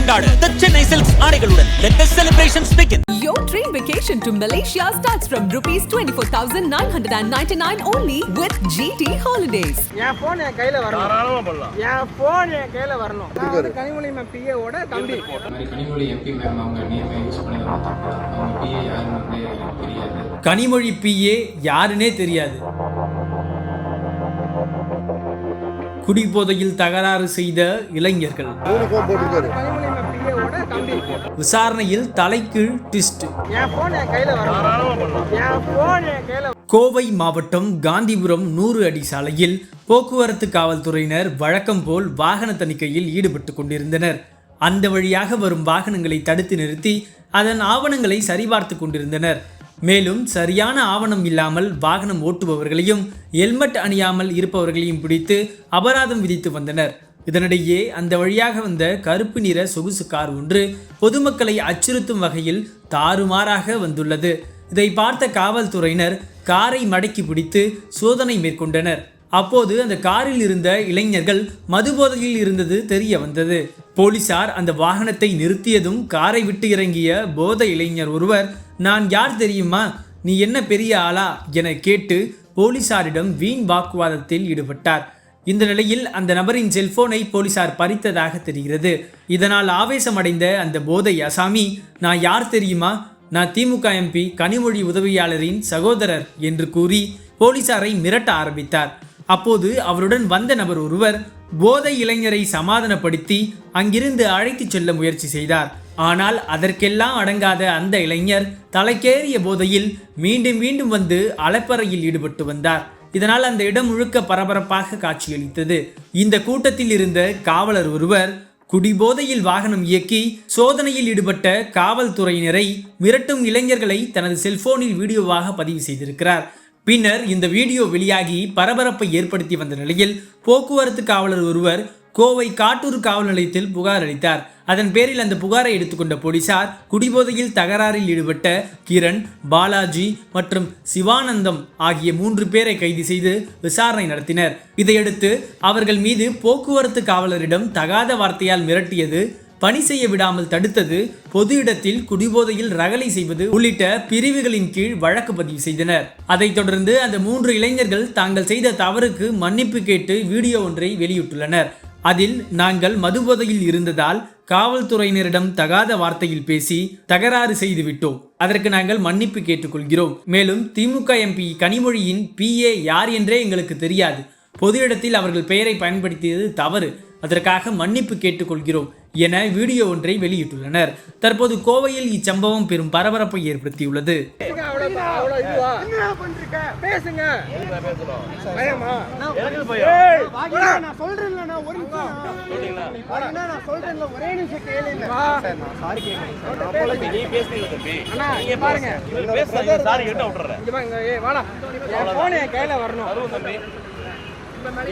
கொண்டாடு the Chennai Silks ஆடைகளுடன். Let the celebrations begin. Your dream vacation to Malaysia starts from rupees 24,999 only with GT Holidays. என் phone என் கையில வரணும். என் phone என் கையில வரணும். நான் கனிமொழி பிஏ ஓட தம்பி. கனிமொழி எம்பி மேம் அவங்க நேமை யூஸ் பண்ணி அவங்க பிஏ யாருன்னு எனக்கு தெரியாது. கனிமொழி பிஏ யாருன்னே தெரியாது. குடிபோதையில் தகராறு செய்த இளைஞர்கள். விசாரணையில் தலைகீழ் ட்விஸ்ட். கோவை மாவட்டம் காந்திபுரம் 100 அடி சாலையில் போக்குவரத்து காவல்துறையினர் வழக்கம் போல் வாகன தணிக்கையில் ஈடுபட்டு கொண்டிருந்தனர். அந்த வழியாக வரும் வாகனங்களை தடுத்து நிறுத்தி அதன் ஆவணங்களை சரிபார்த்து கொண்டிருந்தனர். மேலும் சரியான ஆவணம் இல்லாமல் வாகனம் ஓட்டுபவர்களையும் ஹெல்மெட் அணியாமல் இருப்பவர்களையும் பிடித்து அபராதம் விதித்து வந்தனர். இதனிடையே அந்த வழியாக வந்த கருப்பு நிற சொகுசு கார் ஒன்று பொதுமக்களை அச்சுறுத்தும் வகையில் தாறுமாறாக வந்துள்ளது. இதை பார்த்த காவல்துறையினர் காரை மடக்கி பிடித்து சோதனை மேற்கொண்டனர். அப்போது அந்த காரில் இருந்த இளைஞர்கள் மதுபோதையில் இருந்தது தெரிய வந்தது. போலீசார் அந்த வாகனத்தை நிறுத்தியதும் காரை விட்டு இறங்கிய போதை இளைஞர் ஒருவர், நான் யார் தெரியுமா, நீ என்ன பெரிய ஆளா என கேட்டு போலீசாரிடம் வீண் வாக்குவாதத்தில் ஈடுபட்டார். இந்த நிலையில் அந்த நபரின் செல்போனை போலீசார் பறித்ததாக தெரிகிறது. இதனால் ஆவேசமடைந்த அந்த போதை அசாமி, நான் யார் தெரியுமா, நான் திமுக எம்பி கனிமொழி உதவியாளரின் சகோதரர் என்று கூறி போலீசாரை மிரட்ட ஆரம்பித்தார். அப்போது அவருடன் வந்த நபர் ஒருவர் போதை இளைஞரை சமாதானப்படுத்தி அங்கிருந்து அழைத்து செல்ல முயற்சி செய்தார். ஆனால் அதற்கெல்லாம் அடங்காத அந்த இளைஞர் தலைக்கேறிய போதையில் மீண்டும் மீண்டும் வந்து அலப்பறையில் ஈடுபட்டு வந்தார். இதனால் அந்த இடம் முழுக்க பரபரப்பாக காட்சியளித்தது. இந்த கூட்டத்தில் இருந்த காவலர் ஒருவர் குடிபோதையில் வாகனம் இயக்கி சோதனையில் ஈடுபட்ட காவல்துறையினரை மிரட்டும் இளைஞர்களை தனது செல்போனில் வீடியோவாக பதிவு செய்திருக்கிறார். பின்னர் இந்த வீடியோ வெளியாகி பரபரப்பை ஏற்படுத்தி வந்த நிலையில் போக்குவரத்து காவலர் ஒருவர் கோவை காட்டூர் காவல் நிலையத்தில் புகார் அளித்தார். அதன் பேரில் அந்த புகாரை எடுத்துக்கொண்ட போலீசார் குடிபோதையில் தகராறில் ஈடுபட்ட கிரண், பாலாஜி மற்றும் சிவானந்தம் ஆகிய 3 பேரை கைது செய்து விசாரணை நடத்தினர். இதையடுத்து அவர்கள் மீது போக்குவரத்து காவலரிடம் தகாத வார்த்தையால் மிரட்டியது, பணி செய்ய விடாமல் தடுத்தது, பொது இடத்தில் குடிபோதையில் ரகளை செய்வது உள்ளிட்ட பிரிவுகளின் கீழ் வழக்கு பதிவு செய்தனர். அதைத் தொடர்ந்து அந்த 3 இளைஞர்கள் தாங்கள் செய்த தவறுக்கு மன்னிப்பு கேட்டு வீடியோ ஒன்றை வெளியிட்டுள்ளனர். அதில், நாங்கள் மதுபோதையில் இருந்ததால் காவல்துறையினரிடம் தகாத வார்த்தையில் பேசி தகராறு செய்து விட்டோம். அதற்கு நாங்கள் மன்னிப்பு கேட்டுக்கொள்கிறோம். மேலும் திமுக எம்பி கனிமொழியின் பிஏ யார் என்றே எங்களுக்கு தெரியாது. பொது இடத்தில் அவர்கள் பெயரை பயன்படுத்தியது தவறு. அதற்காக மன்னிப்பு கேட்டுக்கொள்கிறோம் என வீடியோ ஒன்றை வெளியிட்டுள்ளனர். தற்போது கோவையில் இச்சம்பவம் பெரும் பரபரப்பை ஏற்படுத்தியுள்ளது.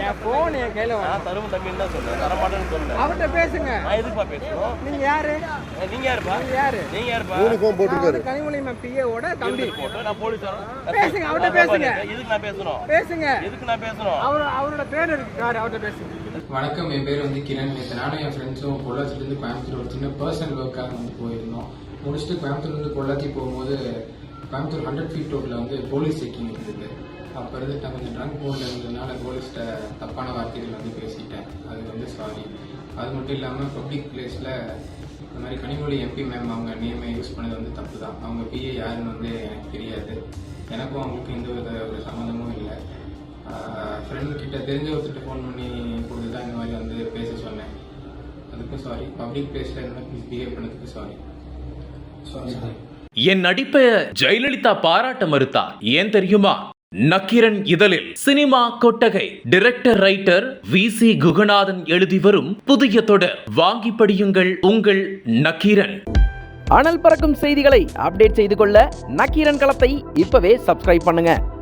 என் போன் என் கையில தரும தம்பின்னு தான் சொல்றேன். தர மாட்டேன்னு சொல்றேன். அவர்ட்ட பேசுங்க. நான் எதுக்குப்பா பேசணும்? நீங்க யாரு? நீங்க யாருப்பா? நீங்க யாருப்பா? யூனிஃபார்ம் போட்டுருக்காரு. கனிமொழி பிஏ ஓட தம்பி. நான் போலீஸ் பேசுங்க. அவர்ட்ட பேசுங்க. எதுக்கு நான் பேசணும்? பேசுங்க. எதுக்கு நான் பேசணும்? அவரோட பேர் இருக்கு. அவர்ட்ட பேசுங்க. வணக்கம், என் பேர் கிரண். நானும் என் ஃப்ரெண்ட்ஸும் பொள்ளாச்சிலேருந்து கோயம்புத்தூர் ஒரு சின்ன பர்சனல் ஒர்க்காக போயிருந்தோம். முடிச்சுட்டு கோயம்புத்தூர்லேருந்து பொள்ளாச்சி போகும்போது கோயம்புத்தூர் 100 ஃபீட் ரோட்டில் போலீஸ் செக்கிங் இருந்தது. அப்போ இருந்துட்டு கொஞ்சம் ட்ரங்க் மூடில் இருந்ததுனால போலீஸ்கிட்ட தப்பான வார்த்தைகள் பேசிட்டேன். அது சாரி. அது மட்டும் இல்லாமல் பப்ளிக் பிளேஸில் இந்த மாதிரி கனிமொழி எம்பி மேம் அவங்க நேமை யூஸ் பண்ணது தப்பு தான். அவங்க பிஏ யாருன்னு எனக்கு தெரியாது. எனக்கும் அவங்களுக்கும் எந்த வித ஒரு சம்மந்தமும் இல்லை. ஃப்ரெண்டு கிட்ட தெரிஞ்ச ஒருத்தர் ஃபோன் பண்ணி கொடுத்து தான் இந்த மாதிரி பேச சொன்னேன். அதுக்கும் சாரி. பப்ளிக் பிளேஸில் இந்த மாதிரி மிஸ்பிஹேவ் பண்ணதுக்கு சாரி. என் நடிப்பை ஜெயலலிதா பாராட்ட மறுத்தார். ஏன் தெரியுமா? நக்கீரன் இதழில் சினிமா கொட்டகை டைரக்டர் ரைட்டர் VC குகநாதன் எழுதி வரும் புதிய தொடர். வாங்கி படியுங்கள் உங்கள் நக்கீரன். அனல் பறக்கும் செய்திகளை அப்டேட் செய்து கொள்ள நக்கீரன் களத்தை இப்பவே சப்ஸ்கிரைப் பண்ணுங்க.